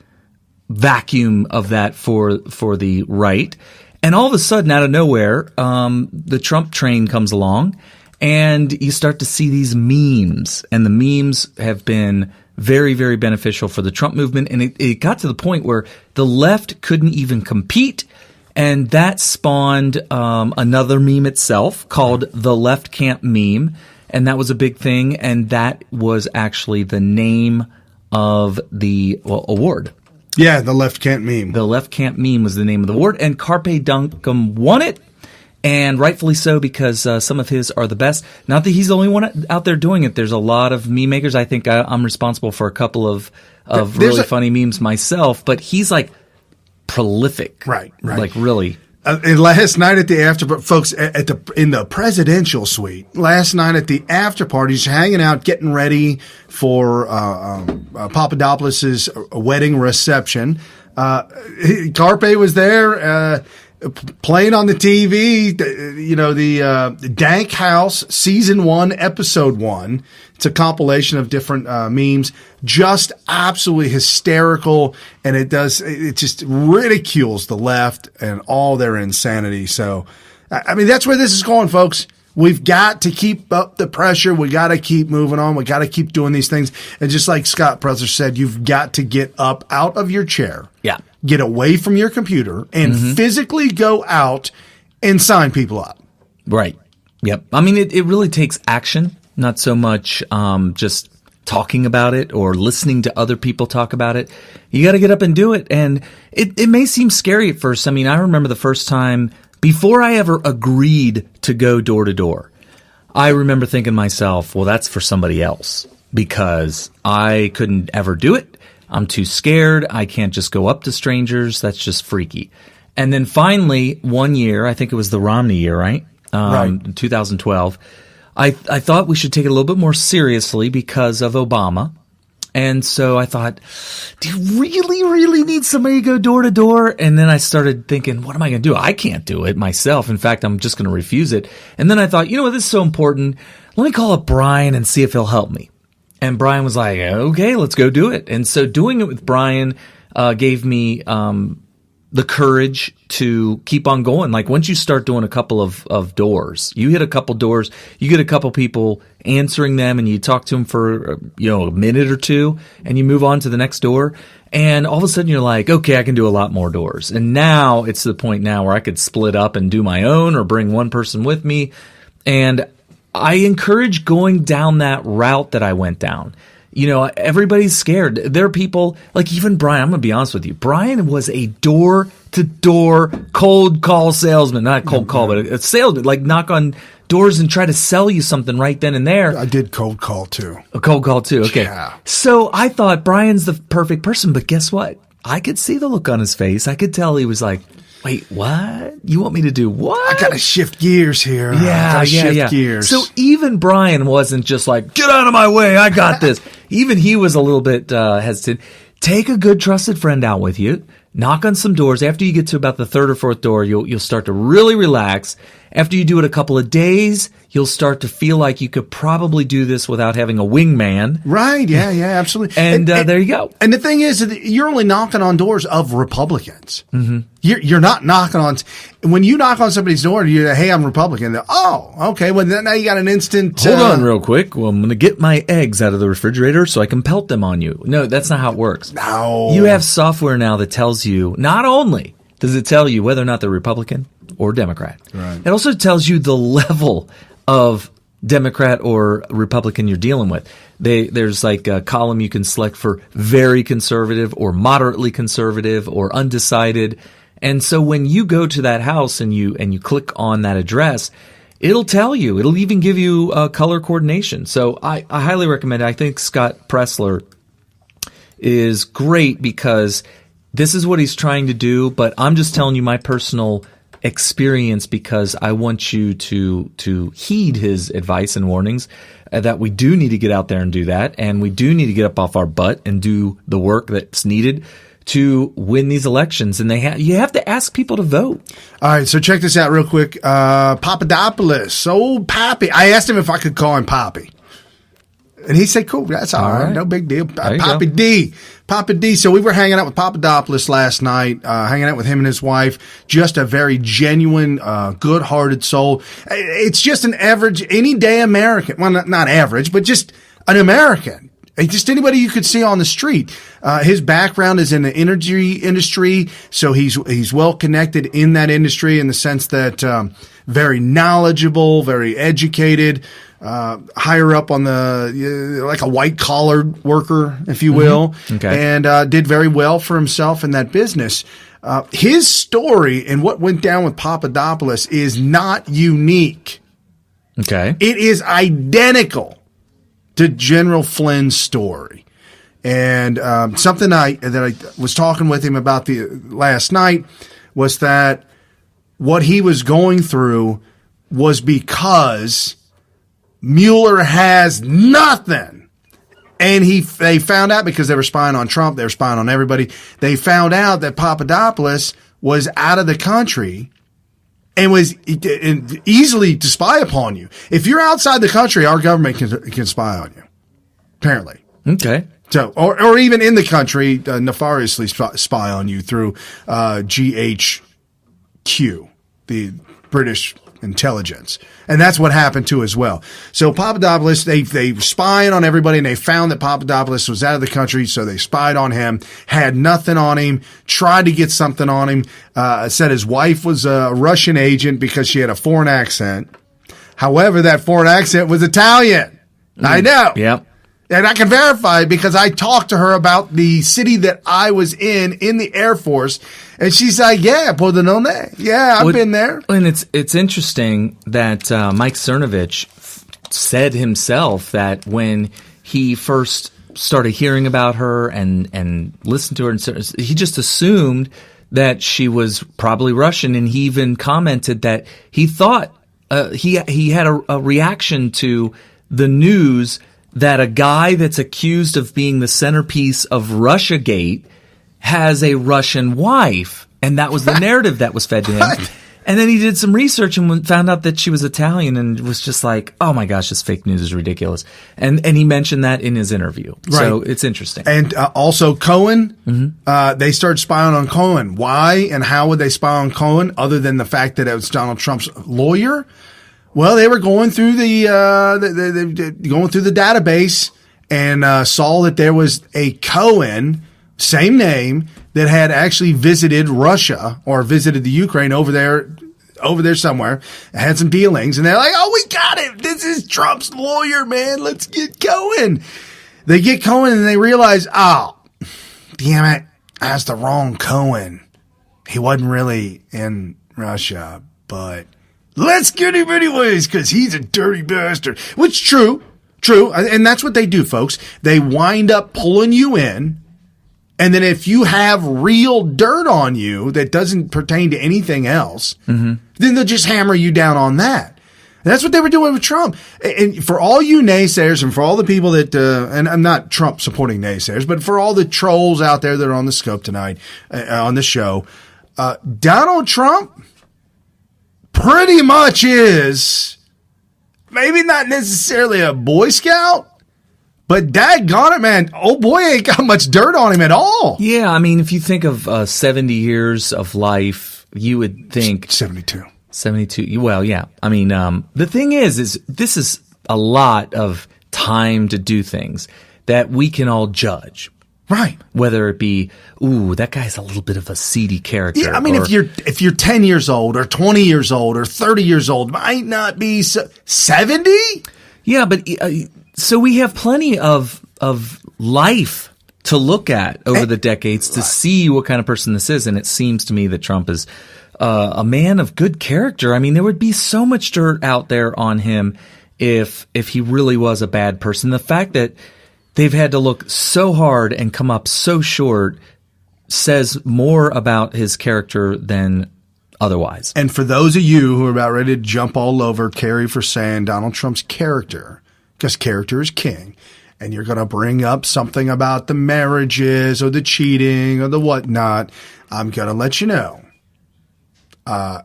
vacuum of that for the right. And all of a sudden, out of nowhere, the Trump train comes along, and you start to see these memes. And the memes have been very, very beneficial for the Trump movement. And it got to the point where the left couldn't even compete. And that spawned another meme itself called the Left Can't Meme. And that was a big thing. And that was actually the name of the award. Yeah, the Left Can't Meme. The Left Can't Meme was the name of the award. And Carpe Dunkum won it. And rightfully so, because some of his are the best. Not that he's the only one out there doing it. There's a lot of meme makers. I think I'm responsible for a couple of really funny memes myself. But he's like prolific. Right. Like really. And last night at the after, folks, in the presidential suite, last night at the after parties, hanging out, getting ready for Papadopoulos' wedding reception. Carpe was there, playing on the TV, the Dank House Season 1, Episode 1. It's a compilation of different memes, just absolutely hysterical, and it just ridicules the left and all their insanity. So, I mean, that's where this is going, folks. We've got to keep up the pressure. We got to keep moving on. We got to keep doing these things. And just like Scott Presler said, you've got to get up out of your chair. Yeah. Get away from your computer and physically go out and sign people up. Right. Yep. I mean, it really takes action, not so much just talking about it or listening to other people talk about it. You got to get up and do it. And it may seem scary at first. I mean, I remember the first time before I ever agreed to go door to door, I remember thinking to myself, well, that's for somebody else because I couldn't ever do it. I'm too scared. I can't just go up to strangers. That's just freaky. And then finally, one year, I think it was the Romney year, right? Right. 2012. I thought we should take it a little bit more seriously because of Obama. And so I thought, do you really, really need somebody to go door to door? And then I started thinking, what am I going to do? I can't do it myself. In fact, I'm just going to refuse it. And then I thought, you know what? This is so important. Let me call up Brian and see if he'll help me. And Brian was like, okay, let's go do it. And so doing it with Brian gave me the courage to keep on going. Like once you start doing a couple of doors, you hit a couple doors, you get a couple people answering them and you talk to them for, a minute or two and you move on to the next door. And all of a sudden you're like, okay, I can do a lot more doors. And now it's to the point now where I could split up and do my own or bring one person with me. And I encourage going down that route that I went down. Everybody's scared. There are people, like even Brian, I'm going to be honest with you. Brian was a door-to-door cold call salesman. Not a cold call, but a salesman. Like knock on doors and try to sell you something right then and there. I did cold call too. A cold call too, okay. Yeah. So I thought Brian's the perfect person, but guess what? I could see the look on his face. I could tell he was like, wait, what? You want me to do what? I got to shift gears here. Yeah. Gears. So even Brian wasn't just like, get out of my way, I got this. Even he was a little bit hesitant. Take a good trusted friend out with you. Knock on some doors. After you get to about the third or fourth door, you'll start to really relax. After you do it a couple of days, you'll start to feel like you could probably do this without having a wingman. Right. Yeah, absolutely. And there you go. And the thing is, you're only knocking on doors of Republicans. Mm-hmm. You're not knocking on. When you knock on somebody's door, you're, hey, I'm Republican. Oh, okay. Well, now you got an instant. Hold on real quick. Well, I'm going to get my eggs out of the refrigerator so I can pelt them on you. No, that's not how it works. No. You have software now that tells you, not only does it tell you whether or not they're Republican or Democrat, right. It also tells you the level of Democrat or Republican you're dealing with. There's like a column you can select for very conservative or moderately conservative or undecided. And so when you go to that house and you click on that address, it'll tell you. It'll even give you color coordination. So I highly recommend it. I think Scott Pressler is great because this is what he's trying to do, but I'm just telling you my personal experience because I want you to heed his advice and warnings that we do need to get out there and do that, and we do need to get up off our butt and do the work that's needed to win these elections. And you have to ask people to vote. All right, so check this out real quick. Papadopoulos, old Pappy. I asked him if I could call him Poppy. And he said, cool, that's all right. No big deal. Poppy D. Papa D. So we were hanging out with Papadopoulos last night, hanging out with him and his wife. Just a very genuine, good-hearted soul. It's just an average, any-day American. Well, not average, but just an American. Just anybody you could see on the street. His background is in the energy industry, so he's well connected in that industry in the sense that very knowledgeable, very educated, higher up on the like a white collar worker, if you will, and did very well for himself in that business. His story and what went down with Papadopoulos is not unique. Okay, it is identical to General Flynn's story. And something that I was talking with him about last night was that what he was going through was because Mueller has nothing. And they found out because they were spying on Trump, they were spying on everybody. They found out that Papadopoulos was out of the country and was easily to spy upon you. If you're outside the country, our government can spy on you, apparently. Okay. So, or even in the country, nefariously spy on you through GHQ, the British intelligence. And that's what happened too as well. So Papadopoulos, they were spying on everybody, and they found that Papadopoulos was out of the country, so they spied on him, had nothing on him, tried to get something on him, said his wife was a Russian agent because she had a foreign accent. However, that foreign accent was Italian. I know. Yep. And I can verify it because I talked to her about the city that I was in the Air Force. And she's like, yeah, Pordenone. Yeah, I've been there. And it's interesting that Mike Cernovich said himself that when he first started hearing about her and listened to her, he just assumed that she was probably Russian. And he even commented that he thought he had a reaction to the news that a guy that's accused of being the centerpiece of Russiagate has a Russian wife. And that was the narrative that was fed to him. And then he did some research and found out that she was Italian and was just like, oh my gosh, this fake news is ridiculous. And he mentioned that in his interview. Right. So it's interesting. And also Cohen, they started spying on Cohen. Why and how would they spy on Cohen other than the fact that it was Donald Trump's lawyer? Well, they were going through the database and saw that there was a Cohen, same name, that had actually visited Russia or visited the Ukraine over there somewhere, had some dealings, and they're like, "Oh, we got it! This is Trump's lawyer, man. Let's get Cohen." They get Cohen and they realize, "Oh, damn it, that's the wrong Cohen. He wasn't really in Russia, but." Let's get him anyways, because he's a dirty bastard. Which, true. And that's what they do, folks. They wind up pulling you in, and then if you have real dirt on you that doesn't pertain to anything else, then they'll just hammer you down on that. And that's what they were doing with Trump. And for all you naysayers and for all the people that, and I'm not Trump supporting naysayers, but for all the trolls out there that are on the scope tonight, on the show, Donald Trump pretty much is maybe not necessarily a Boy Scout, but daggone it, man, old boy ain't got much dirt on him at all. Yeah, I mean, if you think of 70 years of life, you would think 72. 72. Well, yeah. I mean, the thing is this is a lot of time to do things that we can all judge. Right. Whether it be, ooh, that guy's a little bit of a seedy character. Yeah, I mean, if you're 10 years old or 20 years old or 30 years old, might not be 70? Yeah, but so we have plenty of life to look at over the decades to see what kind of person this is. And it seems to me that Trump is a man of good character. I mean, there would be so much dirt out there on him if he really was a bad person. The fact that they've had to look so hard and come up so short says more about his character than otherwise. And for those of you who are about ready to jump all over Kerry for saying Donald Trump's character, because character is king, and you're going to bring up something about the marriages or the cheating or the whatnot, I'm going to let you know. A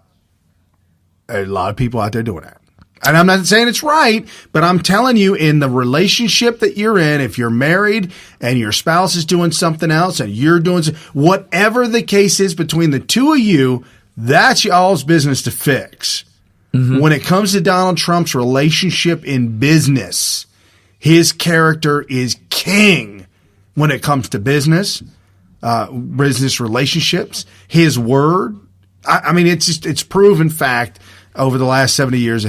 lot of people out there doing that. And I'm not saying it's right, but I'm telling you, in the relationship that you're in, if you're married and your spouse is doing something else and you're doing whatever the case is between the two of you, that's y'all's business to fix. Mm-hmm. When it comes to Donald Trump's relationship in business, his character is king when it comes to business relationships, his word. I mean, it's proven fact over the last 72 years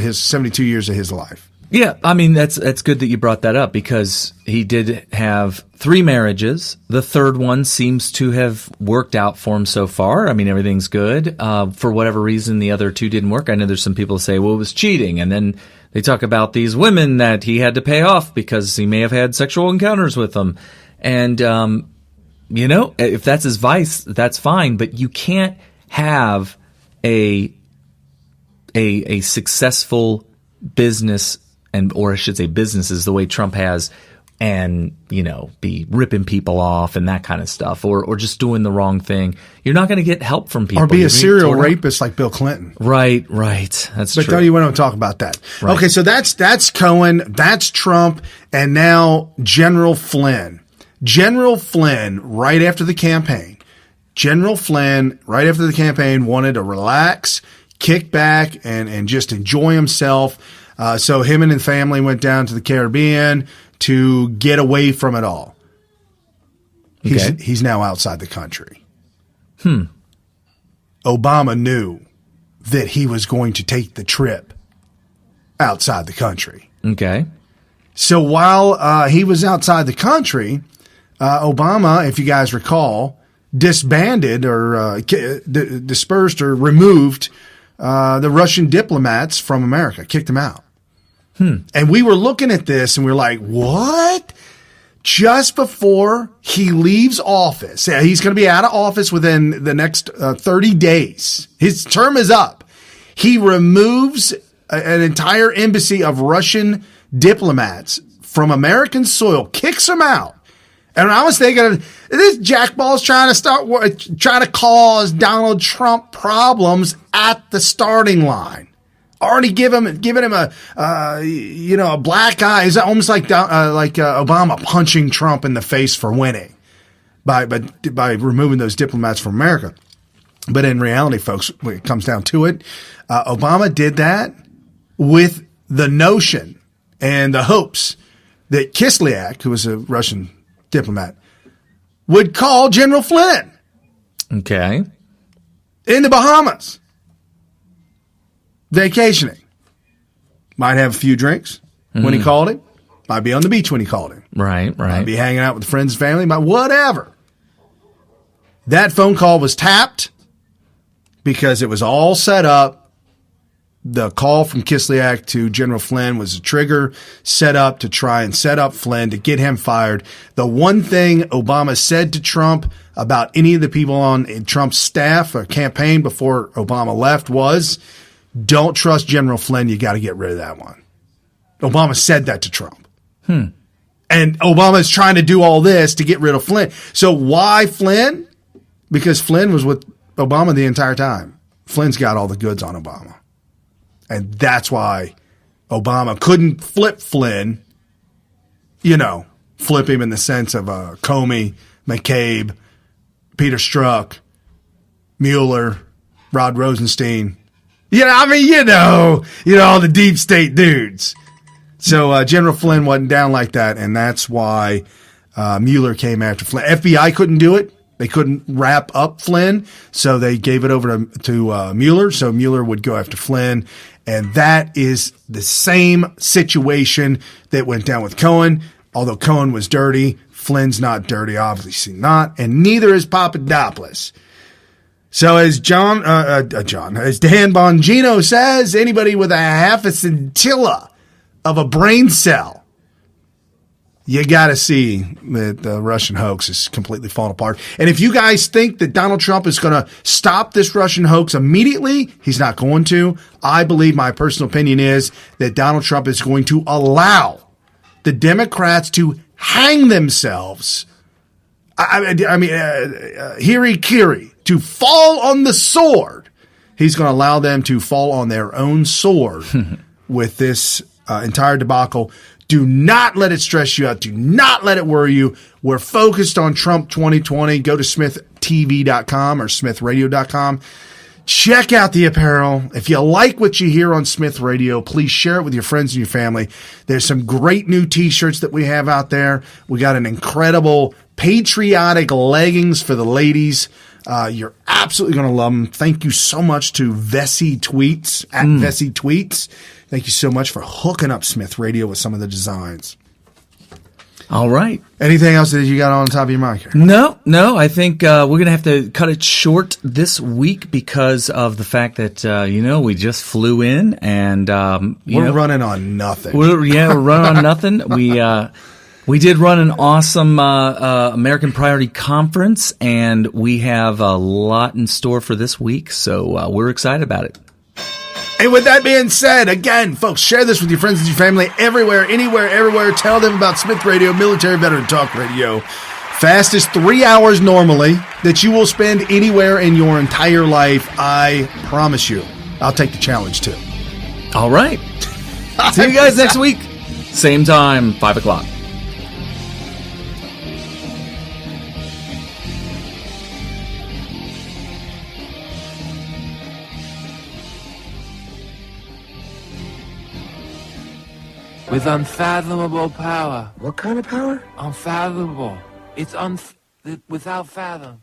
of his life. Yeah, I mean, that's good that you brought that up, because he did have 3 marriages. The third one seems to have worked out for him so far. I mean, everything's good. For whatever reason, the other 2 didn't work. I know there's some people who say, well, it was cheating. And then they talk about these women that he had to pay off because he may have had sexual encounters with them. And, if that's his vice, that's fine. But you can't have a successful business, or I should say businesses the way Trump has, and be ripping people off and that kind of stuff, or just doing the wrong thing. You're not going to get help from people. Or be a serial rapist like Bill Clinton. Right. That's true. But don't you want to talk about that? Right. Okay, so that's Cohen, that's Trump, and now General Flynn. General Flynn, right after the campaign, wanted to relax, kick back, and just enjoy himself. So him and his family went down to the Caribbean to get away from it all. He's now outside the country. Obama knew that he was going to take the trip outside the country. Okay. So while he was outside the country, Obama, if you guys recall, disbanded or dispersed or removed the Russian diplomats from America, kicked them out. And we were looking at this and we were like, what? Just before he leaves office, he's going to be out of office within the next 30 days. His term is up. He removes an entire embassy of Russian diplomats from American soil, kicks them out. And I was thinking, this jackball's trying to cause Donald Trump problems at the starting line. Already giving him a black eye. It's almost like Obama punching Trump in the face for winning by removing those diplomats from America. But in reality, folks, when it comes down to it, Obama did that with the notion and the hopes that Kislyak, who was a Russian diplomat, would call General Flynn. Okay. In the Bahamas. Vacationing. Might have a few drinks when he called him. Might be on the beach when he called him. Right. Might be hanging out with friends and family. But whatever. That phone call was tapped because it was all set up. The call from Kislyak to General Flynn was a trigger set up to try and set up Flynn to get him fired. The one thing Obama said to Trump about any of the people on Trump's staff or campaign before Obama left was, don't trust General Flynn. You got to get rid of that one. Obama said that to Trump. And Obama is trying to do all this to get rid of Flynn. So why Flynn? Because Flynn was with Obama the entire time. Flynn's got all the goods on Obama. And that's why Obama couldn't flip Flynn, flip him in the sense of Comey, McCabe, Peter Strzok, Mueller, Rod Rosenstein. All the deep state dudes. So General Flynn wasn't down like that, and that's why Mueller came after Flynn. FBI couldn't do it. They couldn't wrap up Flynn, so they gave it over to Mueller, so Mueller would go after Flynn. And that is the same situation that went down with Cohen. Although Cohen was dirty, Flynn's not dirty, obviously not, and neither is Papadopoulos. So as as Dan Bongino says, anybody with a half a scintilla of a brain cell, you got to see that the Russian hoax is completely falling apart. And if you guys think that Donald Trump is going to stop this Russian hoax immediately, he's not going to. I believe, my personal opinion is that Donald Trump is going to allow the Democrats to hang themselves. Hiri-kiri, to fall on the sword. He's going to allow them to fall on their own sword with this entire debacle. Do not let it stress you out. Do not let it worry you. We're focused on Trump 2020. Go to SmithTV.com or SmithRadio.com. Check out the apparel. If you like what you hear on Smith Radio, please share it with your friends and your family. There's some great new t-shirts that we have out there. We got an incredible patriotic leggings for the ladies. You're absolutely going to love them. Thank you so much to Vessi Tweets, at Vessi Tweets. Thank you so much for hooking up Smith Radio with some of the designs. All right. Anything else that you got on top of your mind here? No. I think we're going to have to cut it short this week because of the fact that, we just flew in and, we're running on nothing. We're running on nothing. We did run an awesome American Priority Conference, and we have a lot in store for this week, so we're excited about it. And with that being said, again, folks, share this with your friends and your family everywhere, anywhere, everywhere. Tell them about Smith Radio, Military Veteran Talk Radio. Fastest 3 hours normally that you will spend anywhere in your entire life. I promise you. I'll take the challenge, too. All right. See you guys next week. Same time, 5 o'clock. With unfathomable power. What kind of power? Unfathomable. It's without fathom.